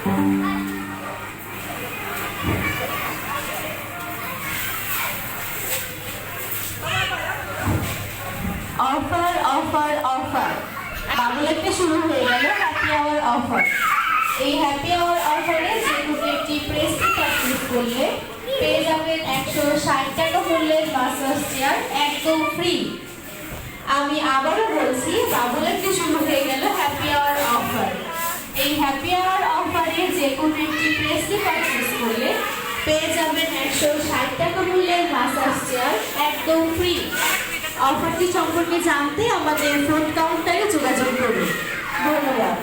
Offer offer offer Babul একটা শুরু হয়ে গেল হ্যাপি আওয়ার অফার। এই হ্যাপি আওয়ার অফারে যে কোনো একটি প্রেস্টি পারচেজ করলে পেয়ে যাবেন 160 টাকা মূল্যের মাসাজ চেয়ার একদম ফ্রি। আমি আবারও বলছি, বাবুল একটা শুরু হয়ে গেল হ্যাপি আওয়ার অফার। এই হ্যাপি আওয়ার অফারে যে কোনো একটি প্রেস্টি পারচেজ করলে পেয়ে যাবেন 160 টাকা মূল্যের মাসাজ চেয়ার একদম ফ্রি। অফারটি সম্পর্কে জানতে আমাদের ফোন কাউন্টারে যোগাযোগ করুন। ধন্যবাদ।